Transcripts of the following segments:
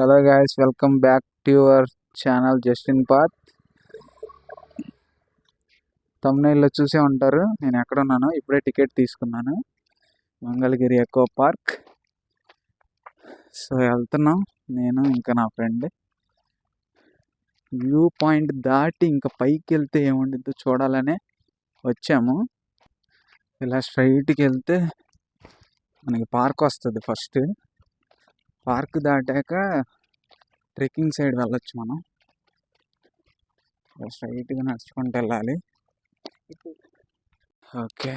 Hello guys, welcome back to your channel Justin Path. తమ్నైల్లో చూసే ఉంటారు నేను ఎక్కడున్నాను. ఇప్పుడే టికెట్ తీసుకున్నాను, మంగళగిరి ఎకో పార్క్. సో వెళ్తున్నాం నేను ఇంకా నా ఫ్రెండ్. వ్యూ పాయింట్ దాటి ఇంకా పైకి వెళ్తే ఏముండిద్దో చూడాలనే వచ్చాము. ఇలా స్ట్రైట్కి వెళ్తే మనకి పార్క్ వస్తుంది. ఫస్ట్ పార్క్ దాటాక ట్రెక్కింగ్ సైడ్ వెళ్ళొచ్చు. మనం స్ట్రైట్గా నడుచుకుంటూ వెళ్ళాలి. ఓకే,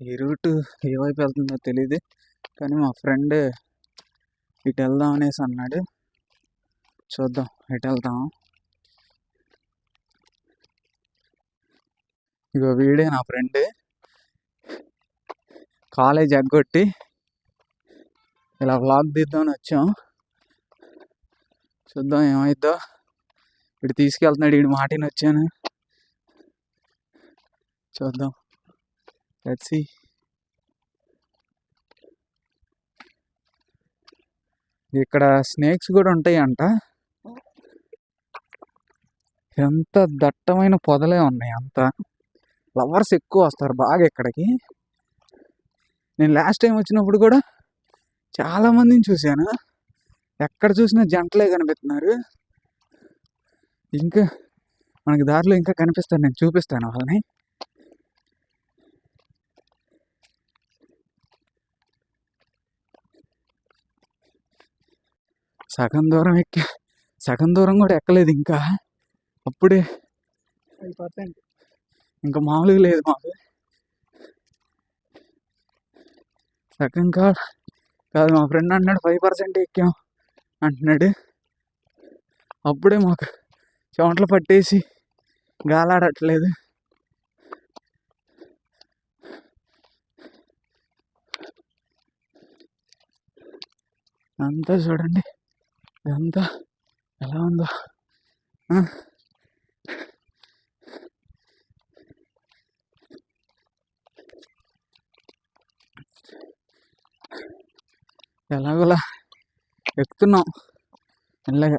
ఈ రూట్ ఏ వైపు వెళ్తుందో తెలియదు, కానీ మా ఫ్రెండ్ ఇటు వెళ్దాం అనేసి అన్నాడు. చూద్దాం ఎటు వెళ్తాం. ఇగో వీడే నా ఫ్రెండ్. కాలేజ్ ఎగ్గొట్టి ఇలా వ్లాగ్ తీద్దామని వచ్చాం. చూద్దాం ఏమైద్దో. ఇటు తీసుకెళ్తున్నాడు, ఇటు మాటిని వచ్చాను. చూద్దాం, లెట్స్ సీ. ఇక్కడ స్నేక్స్ కూడా ఉంటాయి అంట. ఎంత దట్టమైన పొదలే ఉన్నాయి, అంత లవర్స్ ఎక్కువ వస్తారు బాగా ఇక్కడికి. నేను లాస్ట్ టైం వచ్చినప్పుడు కూడా చాలా మందిని చూశాను. ఎక్కడ చూసినా జంటలే కనిపిస్తున్నారు. ఇంకా మనకి దారిలో ఇంకా కనిపిస్తారు, నేను చూపిస్తాను వాళ్ళని. సగం దూరం ఎక్కా, సగం దూరం కూడా ఎక్కలేదు ఇంకా. అప్పుడే 5%, ఇంకా మామూలుగా లేదు మాకు. సగం కాదు, మా ఫ్రెండ్ అన్నాడు 5% ఎక్కాం అంటున్నాడు. అప్పుడే మాకు చెమటలు పట్టేసి గాలాడట్లేదు. అంతా చూడండి, ఇదంతా ఎలా ఉందో. ఎలాగోలా ఎక్కుతున్నాం మెల్లగా.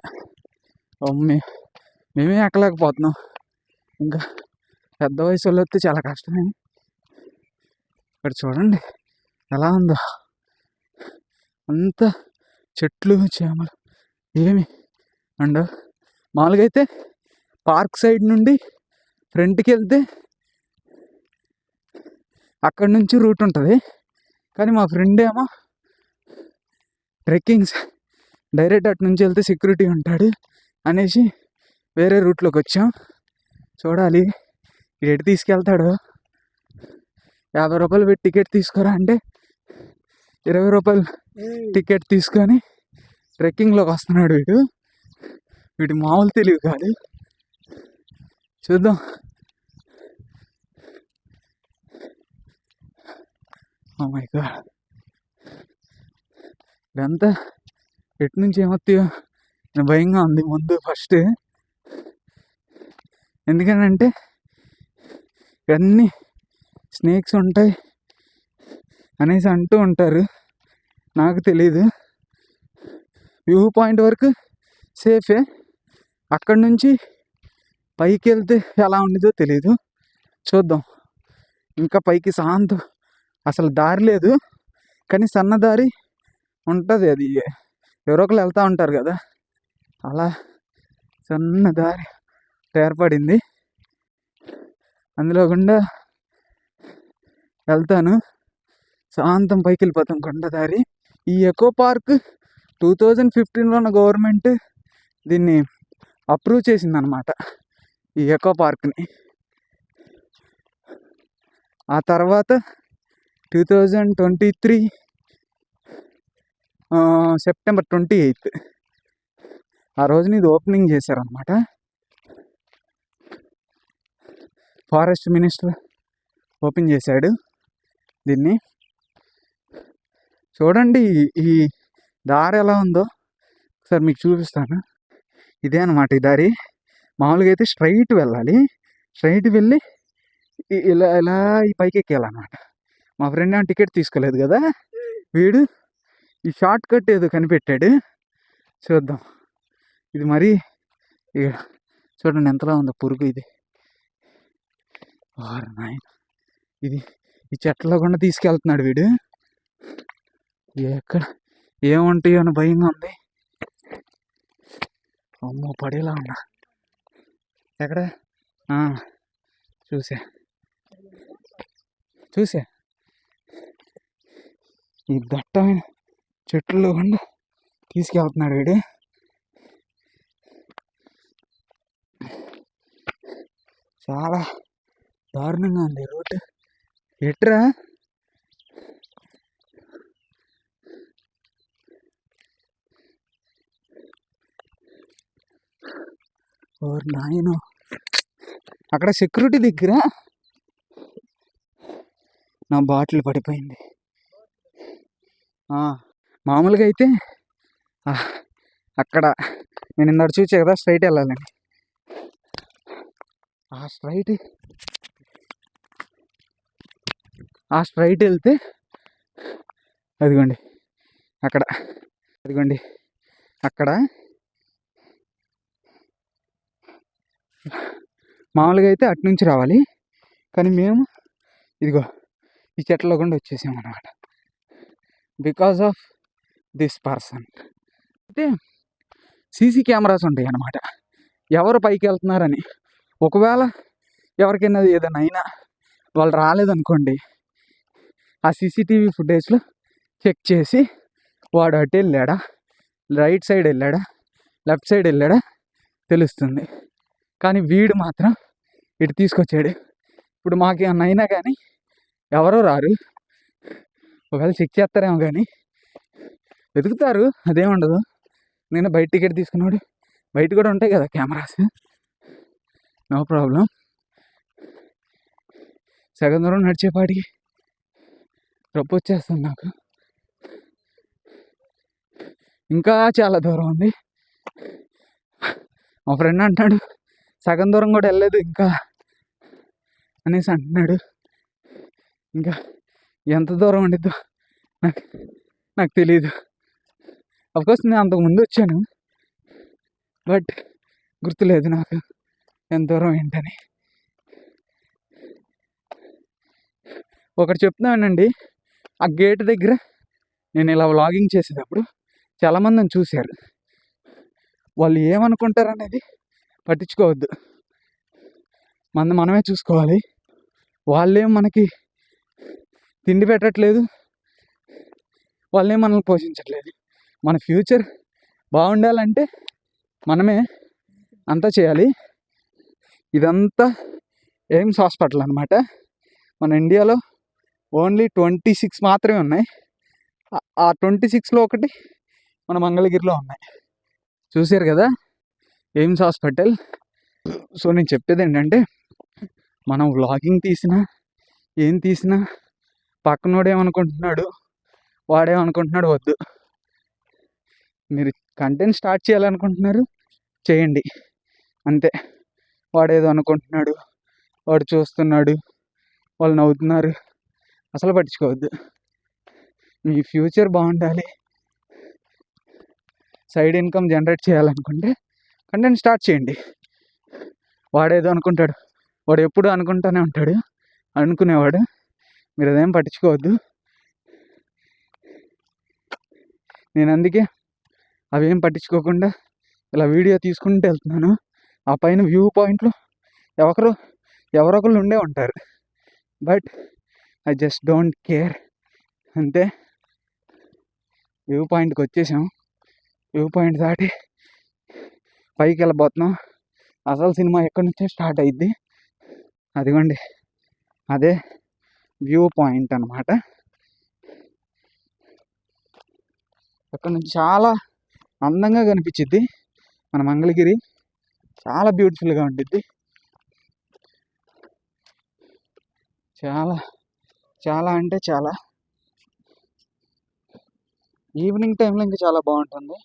మేమే ఎక్కలేకపోతున్నాం. ఇంకా పెద్ద వయసు వాళ్ళు వస్తే చాలా కష్టమే. ఇక్కడ చూడండి ఎలా ఉందో, అంత చెట్లు చేమలు ఏమి. అండ్ మామూలుగా అయితే పార్క్ సైడ్ నుండి ఫ్రంట్కి వెళ్తే అక్కడి నుంచి రూట్ ఉంటుంది, కానీ మా ఫ్రెండ్ ఏమో ట్రెక్కింగ్స్ డైరెక్ట్ అటు నుంచి వెళ్తే సెక్యూరిటీ ఉంటాడు అనేసి వేరే రూట్లోకి వచ్చాం. చూడాలి ఎటు తీసుకెళ్తాడు. 50 రూపాయలు పెట్టి టికెట్ తీసుకోరా అంటే 20 రూపాయలు టికెట్ తీసుకొని ట్రెక్కింగ్లోకి వస్తున్నాడు వీడు మామూలు తెలివి కాదు. చూద్దాం. ఓ మై గాడ్, ఇదంతా ఎటు నుంచి ఏమొస్తాయో భయంగా ఉంది ముందు ఫస్ట్. ఎందుకనంటే ఇవన్నీ స్నేక్స్ ఉంటాయి అనేసి అంటూ ఉంటారు, నాకు తెలీదు. వ్యూ పాయింట్ వరకు సేఫే, అక్కడి నుంచి పైకి వెళ్తే ఎలా ఉండిదో తెలీదు. చూద్దాం. ఇంకా పైకి శాంతం, అసలు దారి లేదు, కానీ సన్నదారి ఉంటుంది. అది ఎవరో ఒకరు వెళ్తూ ఉంటారు కదా, అలా సన్న దారి ఏర్పడింది. అందులో గుండా వెళ్తాను, శాంతం పైకి వెళ్ళిపోతాం కొండ దారి. ఈ ఎకో పార్క్ 2015లో గవర్నమెంట్ దీన్ని అప్రూవ్ చేసిందనమాట, ఈ ఎకో పార్క్ని. ఆ తర్వాత 2023 సెప్టెంబర్ 28 ఆ రోజున ఇది ఓపెనింగ్ చేశారనమాట. ఫారెస్ట్ మినిస్టర్ ఓపెన్ చేశాడు దీన్ని. చూడండి ఈ దారి ఎలా ఉందో ఒకసారి మీకు చూపిస్తాను. ఇదే అనమాట ఈ దారి. మామూలుగా అయితే స్ట్రైట్ వెళ్ళాలి, స్ట్రైట్ వెళ్ళి ఇలా ఇలా ఈ పైకి ఎక్కేయాలన్నమాట. మా ఫ్రెండ్ ఏమో టికెట్ తీసుకోలేదు కదా, వీడు ఈ షార్ట్ కట్ ఏదో కనిపెట్టాడు. చూద్దాం. ఇది మరీ ఇక చూడండి ఎంతలా ఉందో పురుగు ఇది. వారు నాయన, ఇది ఈ చెట్లలో కూడా తీసుకెళ్తున్నాడు వీడు. ఎక్కడ ఏముంటాయో అని భయంగా ఉంది. అమ్మో పడేలా ఉన్నా. ఎక్కడ చూసా ఈ దట్టమైన చెట్లలో కూడా తీసుకెళ్తున్నాడు వీడు. చాలా దారుణంగా ఉంది రోడ్డు. ఎట్రా ఓర్ నాయను, అక్కడ సెక్యూరిటీ దగ్గర నా బాటిల్ పడిపోయింది. మామూలుగా అయితే అక్కడ నేను ఇందాక చూసా కదా స్ట్రైట్ వెళ్ళాలని. ఆ స్ట్రైట్ వెళ్తే అదిగోండి అక్కడ మామూలుగా అయితే అటు నుంచి రావాలి, కానీ మేము ఇదిగో ఈ చెట్లలో కూడా వచ్చేసాం అన్నమాట. Because of this person. అయితే సీసీ కెమెరాస్ ఉంటాయి అన్నమాట, ఎవరు పైకి వెళ్తున్నారని. ఒకవేళ ఎవరికైనా ఏదైనా అయినా వాళ్ళు రాలేదనుకోండి, ఆ సీసీటీవీ ఫుటేజ్లో చెక్ చేసి వాడు అటు వెళ్ళాడా, రైట్ సైడ్ వెళ్ళాడా, లెఫ్ట్ సైడ్ వెళ్ళాడా తెలుస్తుంది. కానీ వీడు మాత్రం ఇటు తీసుకొచ్చాడు. ఇప్పుడు మాకు ఏమన్నా అయినా కానీ ఎవరో రారు. ఒకవేళ చెక్ చేస్తారేమో కానీ వెతుకుతారు, అదేముండదు. నేను బయట టికెట్ తీసుకున్నాడు, బయట కూడా ఉంటాయి కదా కెమెరాస్, నో ప్రాబ్లం. సగం దూరం నడిచేపాటికి రొప్ప వచ్చేస్తుంది నాకు. ఇంకా చాలా దూరం ఉంది. మా ఫ్రెండ్ అంటాడు సగం దూరం కూడా వెళ్ళలేదు ఇంకా అనేసి అంటున్నాడు. ఇంకా ఎంత దూరం ఉండిద్దో నాకు తెలియదు. అఫ్కోర్స్ నేను అంతకుముందు వచ్చాను, బట్ గుర్తులేదు నాకు ఎంత దూరం ఏంటని. ఒకటి చెప్తున్నానండి, ఆ గేట్ దగ్గర నేను ఇలా వ్లాగింగ్ చేసేటప్పుడు చాలామందిని చూశారు. వాళ్ళు ఏమనుకుంటారు అనేది పట్టించుకోవద్దు, మనమే చూసుకోవాలి. వాళ్ళేం మనకి తిండి పెట్టట్లేదు, వాళ్ళేం మనల్ని పోషించట్లేదు. మన ఫ్యూచర్ బాగుండాలంటే మనమే అంతా చేయాలి. ఇదంతా ఎయిమ్స్ హాస్పిటల్ అనమాట. మన ఇండియాలో ఓన్లీ 26 మాత్రమే ఉన్నాయి. ఆ 26లో ఒకటి మన మంగళగిరిలో ఉన్నాయి. చూశారు కదా ఎయిమ్స్ హాస్పిటల్. సో నేను చెప్పేది ఏంటంటే, మనం వ్లాగింగ్ తీసినా ఏం తీసినా పక్కనోడేమనుకుంటున్నాడు వాడేమనుకుంటున్నాడు వద్దు. మీరు కంటెంట్ స్టార్ట్ చేయాలనుకుంటున్నారు చేయండి అంతే. వాడేదో అనుకుంటున్నాడు, వాడు చూస్తున్నాడు, వాళ్ళు నవ్వుతున్నారు, అసలు పట్టించుకోవద్దు. మీ ఫ్యూచర్ బాగుండాలి, సైడ్ ఇన్కమ్ జనరేట్ చేయాలనుకుంటే కంటెంట్ స్టార్ట్ చేయండి. వాడేదో అనుకుంటాడు, వాడు ఎప్పుడు అనుకుంటానే ఉంటాడు అనుకునేవాడు. మీరు అదేం పట్టించుకోవద్దు. నేను అందుకే అవేం పట్టించుకోకుండా ఇలా వీడియో తీసుకుంటూ వెళ్తున్నాను. ఆ పైన వ్యూ పాయింట్లో ఎవరొకరు ఉండే ఉంటారు, but I just don't care అంతే. వ్యూ పాయింట్కి వచ్చేసాం, వ్యూ పాయింట్ దాటి పైకి వెళ్ళబోతున్నాం. అసలు సినిమా ఎక్కడి నుంచే స్టార్ట్ అయ్యిద్ది. అదిగోండి అదే వ్యూ పాయింట్ అన్నమాట. అక్కడ నుంచి చాలా అందంగా కనిపించిద్ది మన మంగళగిరి, చాలా బ్యూటిఫుల్గా ఉండిద్ది. చాలా చాలా అంటే చాలా. ఈవినింగ్ టైంలో ఇంకా చాలా బాగుంటుంది.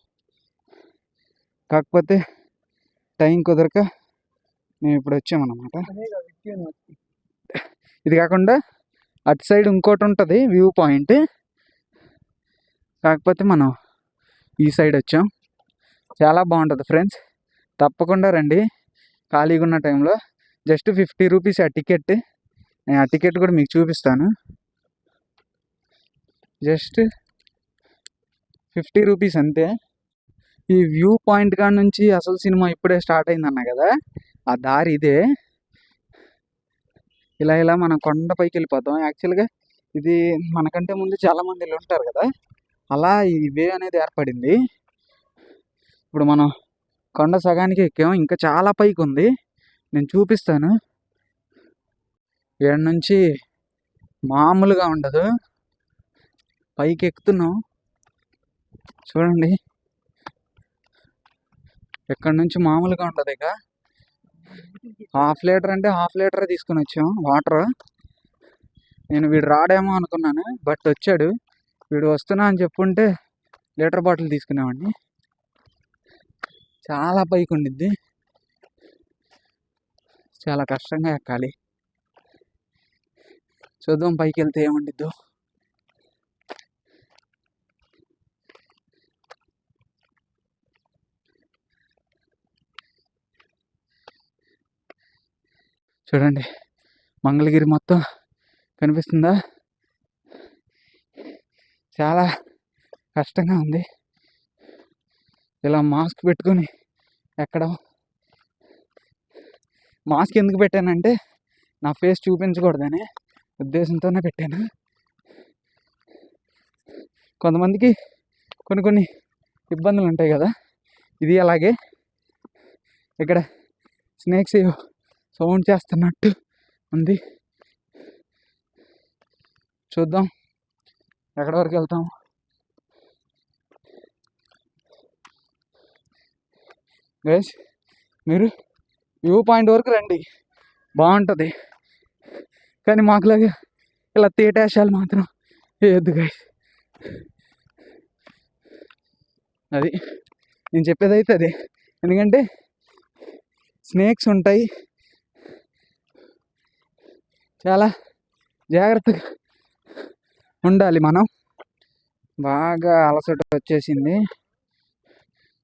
కాకపోతే టైం కుదరక మేము ఇప్పుడు వచ్చామన్నమాట. ఇది కాకుండా అటు సైడ్ ఇంకోటి ఉంటుంది వ్యూ పాయింట్, కాకపోతే మనం ఈ సైడ్ వచ్చాం. చాలా బాగుంటుంది ఫ్రెండ్స్, తప్పకుండా రండి ఖాళీగా ఉన్న టైంలో. జస్ట్ 50 రూపీస్ ఆ టికెట్. నేను ఆ టికెట్ కూడా మీకు చూపిస్తాను. జస్ట్ 50 రూపీస్ అంతే. ఈ వ్యూ పాయింట్ కాడ నుంచి అసలు సినిమా ఇప్పుడే స్టార్ట్ అయిందన్న కదా, ఆ దారి ఇదే. ఇలా ఇలా మనం కొండపైకి వెళ్ళిపోతాం. యాక్చువల్గా ఇది మనకంటే ముందు చాలామంది ఇలా ఉంటారు కదా, అలా ఈ వే అనేది ఏర్పడింది. ఇప్పుడు మనం కొండ సగానికి ఎక్కాం, ఇంకా చాలా పైకి ఉంది, నేను చూపిస్తాను. ఏడ నుంచి మామూలుగా ఉండదు, పైకి ఎక్కుతున్నాం చూడండి. ఇక్కడ నుంచి మామూలుగా ఉండదు. ఇక ½ లీటర్ అంటే ½ లీటర్ తీసుకుని వచ్చాం వాటర్. నేను వీడు రాడేమో అనుకున్నాను, బట్ వచ్చాడు. వీడు వస్తున్నా అని చెప్పుంటే లీటర్ బాటిల్ తీసుకునేవాడిని. చాలా పైకి ఉండిద్ది, చాలా కష్టంగా ఎక్కాలి. చూద్దాం పైకి వెళ్తే ఏముండిద్దో. చూడండి మంగళగిరి మొత్తం కనిపిస్తుందా. చాలా కష్టంగా ఉంది ఇలా మాస్క్ పెట్టుకొని ఎక్కడం. మాస్క్ ఎందుకు పెట్టానంటే నా ఫేస్ చూపించకూడదనే ఉద్దేశంతోనే పెట్టాను. కొంతమందికి కొన్ని ఇబ్బందులు ఉంటాయి కదా, ఇది అలాగే. ఇక్కడ స్నేక్స్ సౌండ్ చేస్తున్నట్టు ఉంది. చూద్దాం ఎక్కడి వరకు వెళ్తాం. గైస్ మీరు వ్యూ పాయింట్ వరకు రండి, బాగుంటుంది. కానీ మాకులాగా ఇలా తేటాశాలు మాత్రం వేయద్దు గైస్. అది నేను చెప్పేది అయితే అదే. ఎందుకంటే స్నేక్స్ ఉంటాయి, చాలా జాగ్రత్తగా ఉండాలి మనం. బాగా అలసట వచ్చేసింది.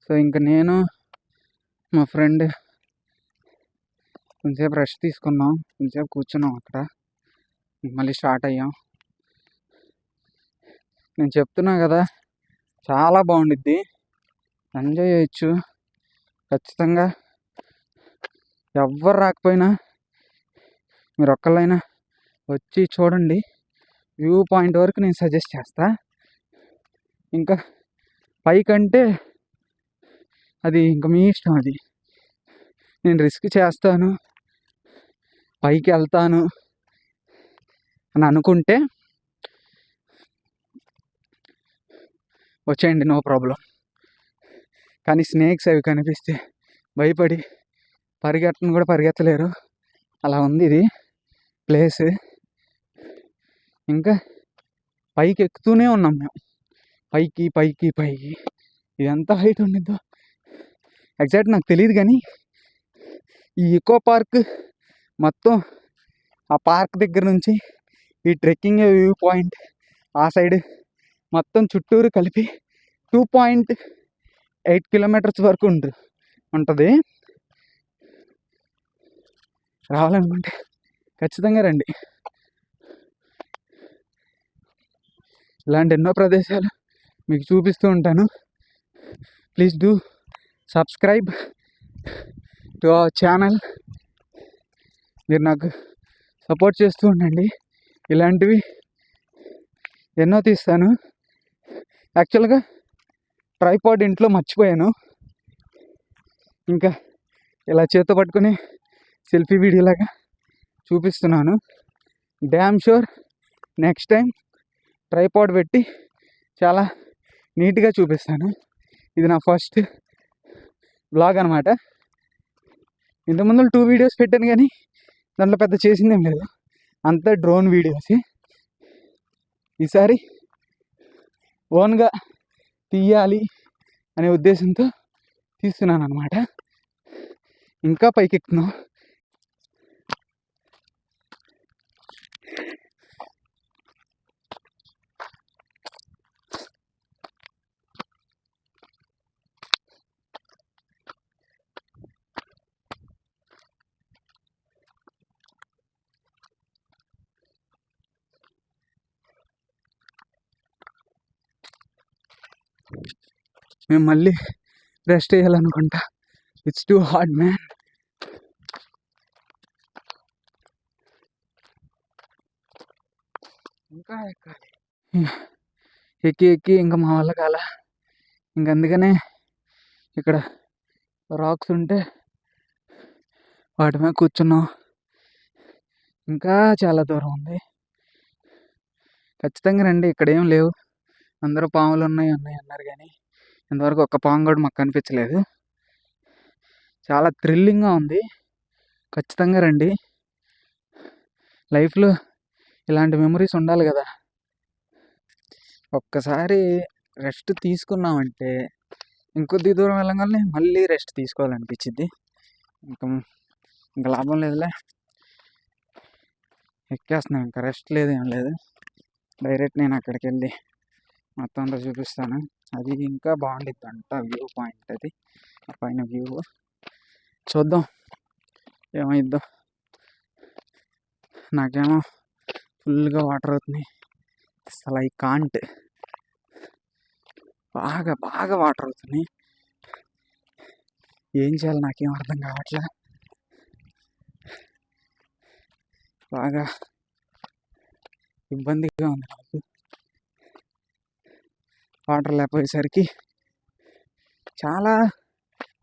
సో ఇంకా నేను మా ఫ్రెండ్ కొంచెంసేపు రెస్ట్ తీసుకున్నాం, కొంచెంసేపు కూర్చున్నాం అక్కడ, మళ్ళీ స్టార్ట్ అయ్యాం. నేను చెప్తున్నా కదా చాలా బాగుండిద్ది, ఎంజాయ్ చేయొచ్చు ఖచ్చితంగా. ఎవ్వరు రాకపోయినా మీరు ఒక్కళ్ళైనా వచ్చి చూడండి. వ్యూ పాయింట్ వరకు నేను సజెస్ట్ చేస్తా. ఇంకా పైకంటే అది ఇంకా మీ ఇష్టం. అది నేను రిస్క్ చేస్తాను, పైకి వెళ్తాను అని అనుకుంటే వచ్చేయండి, నో ప్రాబ్లం. కానీ స్నేక్స్ అవి కనిపిస్తే భయపడి పరిగెట్టను కూడా పరిగెత్తలేరు, అలా ఉంది ఇది ప్లేస్. ఇంకా పైకి ఎక్కుతూనే ఉన్నాం మేము, పైకి పైకి పైకి. ఇది ఎంత హైట్ ఉండిద్దో ఎగ్జాక్ట్ నాకు తెలియదు, కానీ ఈ ఎకో పార్క్ మొత్తం ఆ పార్క్ దగ్గర నుంచి ఈ ట్రెక్కింగ్ వ్యూ పాయింట్ ఆ సైడ్ మొత్తం చుట్టూరు కలిపి 2.8 కిలోమీటర్స్ వరకు ఉంటుంది. రావాలనుకుంటే ఖచ్చితంగా రండి. ఇలాంటి ఎన్నో ప్రదేశాలు మీకు చూపిస్తూ ఉంటాను. Please do subscribe to our channel. మీరు నాకు సపోర్ట్ చేస్తూ ఉండండి, ఇలాంటివి ఎన్నో తీస్తాను. యాక్చువల్గా ట్రైపాడ్ ఇంట్లో మర్చిపోయాను, ఇంకా ఇలా చేత్తో పట్టుకుని సెల్ఫీ వీడియోలాగా చూపిస్తున్నాను. Damn sure next time tripod పెట్టి చాలా నీట్గా చూపిస్తాను. ఇది నా ఫస్ట్ బ్లాగ్ అనమాట. ఇంతకుముందు 2 వీడియోస్ పెట్టాను, కానీ దాంట్లో పెద్ద చేసిందేం లేదు, అంతా డ్రోన్ వీడియోస్. ఈసారి ఓన్గా తీయాలి అనే ఉద్దేశంతో తీస్తున్నాను అనమాట. ఇంకా పైకి ఎక్కుతున్నాం. మేము మళ్ళీ రెస్ట్ వేయాలనుకుంటా. It's too hard man. ఇంకా ఎక్కాలి. ఎక్కి ఎక్కి ఇంకా మా వల్ల కాల. ఇంక అందుకనే ఇక్కడ రాక్స్ ఉంటే వాటి మీద కూర్చున్నాం. ఇంకా చాలా దూరం ఉంది. ఖచ్చితంగా రండి, ఇక్కడ ఏం లేవు. అందరూ పాములు ఉన్నాయి ఉన్నాయి అన్నారు, కానీ ఇంతవరకు ఒక్క పాము కూడా మాకు కనిపించలేదు. చాలా థ్రిల్లింగ్గా ఉంది. ఖచ్చితంగా రండి. లైఫ్లో ఇలాంటి మెమరీస్ ఉండాలి కదా. ఒక్కసారి రెస్ట్ తీసుకున్నామంటే ఇంకొద్ది దూరం వెళ్ళగానే మళ్ళీ రెస్ట్ తీసుకోవాలనిపించింది. ఇంకా ఇంకా లాభం లేదులే, ఎక్కేస్తున్నాం. ఇంకా రెస్ట్ లేదు, ఏం లేదు. డైరెక్ట్ నేను అక్కడికి వెళ్ళి మొత్తం అంతా చూపిస్తాను. అది ఇంకా బాగుండిద్ది అంట, వ్యూ పాయింట్ అది. ఆ పైన వ్యూ చూద్దాం ఏమైద్దో. నాకేమో ఫుల్గా వాటర్ అవుతున్నాయి. అసలు ఐ కాంట్. బాగా బాగా వాటర్ అవుతున్నాయి. ఏం చేయాలి నాకేం అర్థం కావట్లే. బాగా ఇబ్బందిగా ఉంది నాకు. వాటర్ లేకపోయేసరికి చాలా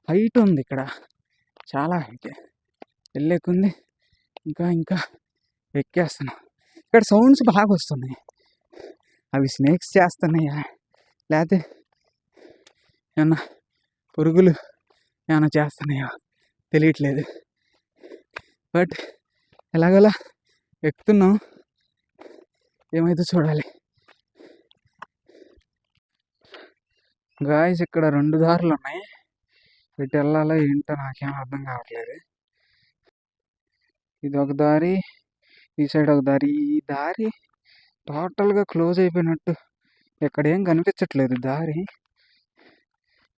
హైట్ ఉంది ఇక్కడ, చాలా హైట్. వెళ్ళేకుంది ఇంకా ఇంకా ఎక్కేస్తున్నాం. ఇక్కడ సౌండ్స్ బాగా వస్తున్నాయి. అవి స్నేక్స్ చేస్తున్నాయా లేకపోతే ఏమన్నా పురుగులు ఏమైనా చేస్తున్నాయో తెలియట్లేదు. బట్ ఎలాగోలా ఎక్కుతున్నాం, ఏమైతే చూడాలి. గాయస్ ఇక్కడ 2 దారులు ఉన్నాయి. ఎటు వెళ్ళాలో ఏంటో నాకేం అర్థం కావట్లేదు. ఇది ఒక దారి, ఈ సైడ్ ఒక దారి. ఈ దారి టోటల్గా క్లోజ్ అయిపోయినట్టు, ఇక్కడ ఏం కనిపించట్లేదు దారి.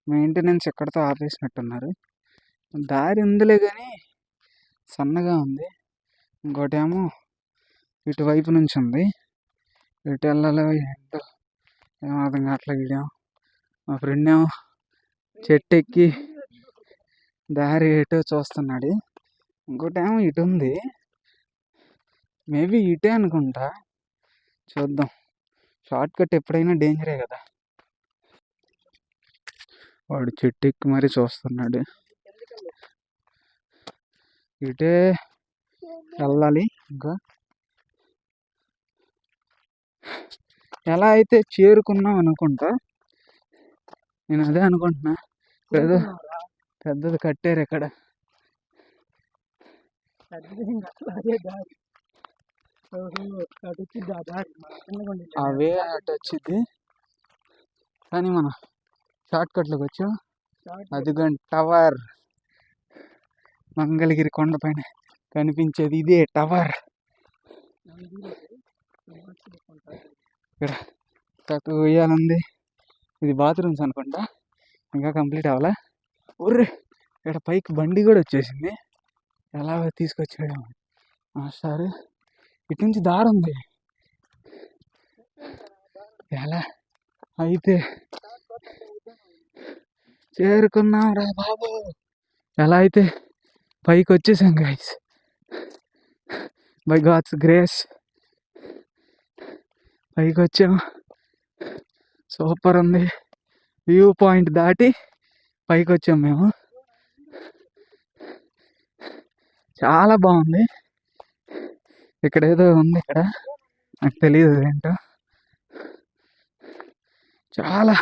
మెయింటెనెన్స్ ఎక్కడితో ఆపేసినట్టున్నారు. దారి ఉందిలే కానీ సన్నగా ఉంది. ఇంకోటి ఏమో ఇటువైపు నుంచి ఉంది. ఎటు వెళ్ళాలో ఏంటో ఏం అర్థం కావట్లేదు. వీడేమో మా ఫ్రెండ్ ఏమో చెట్టు ఎక్కి దారి ఎటో చూస్తున్నాడు. ఇంకోటి ఏమో ఇటు ఉంది, మేబీ ఇటే అనుకుంటా. చూద్దాం. షార్ట్ కట్ ఎప్పుడైనా డేంజరే కదా. వాడు చెట్టు ఎక్కి మరీ చూస్తున్నాడు. ఇటే వెళ్ళాలి. ఇంకా ఎలా అయితే చేరుకున్నాం అనుకుంటా. నేను అదే అనుకుంటున్నా. ఏదో పెద్దది కట్టారు ఇక్కడ. అవే అటు వచ్చింది, కానీ మనం షార్ట్ కట్లోకి వచ్చాం. అదిగోండి టవర్, మంగళగిరి కొండ పైన కనిపించేది ఇదే టవర్. ఇక్కడ ఉయ్యాలంది. ఇది బాత్రూమ్స్ అనుకుంటా, ఇంకా కంప్లీట్ అవ్వాలా. ఊర్రే ఇక్కడ పైకి బండి కూడా వచ్చేసింది. ఎలా తీసుకొచ్చాడు మాస్టారు. ఇటు నుంచి దారి ఉంది. ఎలా అయితే చేరుకున్నాం రా బాబు. ఎలా అయితే పైకి వచ్చేసాం గైస్, బై గాడ్స్ గ్రేస్ పైకి వచ్చాం. సూపర్ ఉంది. వ్యూ పాయింట్ దాటి పైకి వచ్చాం మేము. చాలా బాగుంది. ఇక్కడ ఏదో ఉంది, ఇక్కడ నాకు తెలియదు ఏంటో. చాలా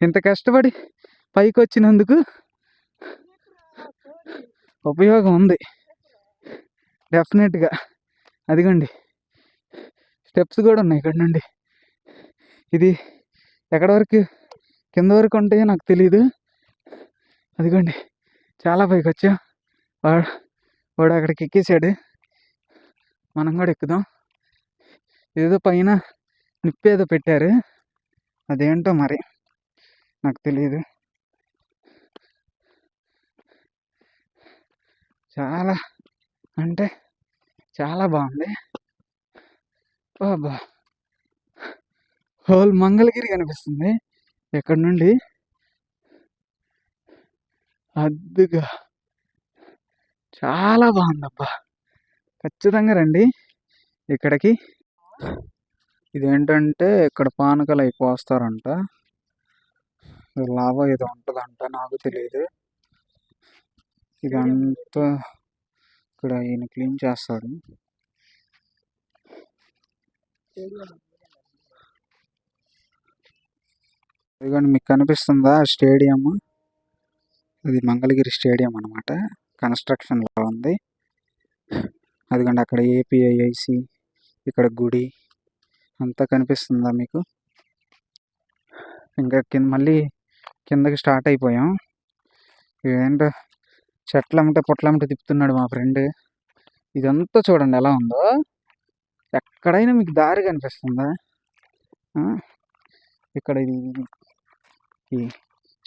ఇంత కష్టపడి పైకి వచ్చినందుకు ఉపయోగం ఉంది డెఫినెట్గా. అదిగోండి స్టెప్స్ కూడా ఉన్నాయి ఇక్కడ నుండి. ఇది ఎక్కడ వరకు కింద వరకు ఉంటాయో నాకు తెలీదు. అదిగోండి చాలా పైకి వచ్చా. వాడు అక్కడికి ఎక్కేసాడు, మనం కూడా ఎక్కుదాం. ఏదో పైన నిప్పేదో పెట్టారు, అదేంటో మరి నాకు తెలియదు. చాలా అంటే చాలా బాగుంది. బాబా హోల్ మంగళగిరి కనిపిస్తుంది. ఇక్కడ నుండి అద్దుగా చాలా బాగుందబ్బా. ఖచ్చితంగా రండి ఇక్కడికి. ఇదేంటంటే ఇక్కడ పానకాలు అవి పోస్తారంట, లాభం ఏదో ఉంటుందంట, నాకు తెలియదు. ఇదంతా ఇక్కడ ఈయన క్లీన్ చేస్తాడు. ఇదిగోండి మీకు కనిపిస్తుందా స్టేడియం? ఇది మంగళగిరి స్టేడియం అనమాట, కన్స్ట్రక్షన్లో ఉంది. అదిగోండి అక్కడ ఏపీఐఐసి, ఇక్కడ గుడి అంతా కనిపిస్తుందా మీకు? ఇంకా మళ్ళీ కిందకి స్టార్ట్ అయిపోయాం. ఏంటో చెట్లమ్మటే పొట్లమ్మటే తిప్పుతున్నాడు మా ఫ్రెండ్. ఇదంతా చూడండి ఎలా ఉందో. ఎక్కడైనా మీకు దారి కనిపిస్తుందా? ఇక్కడ ఈ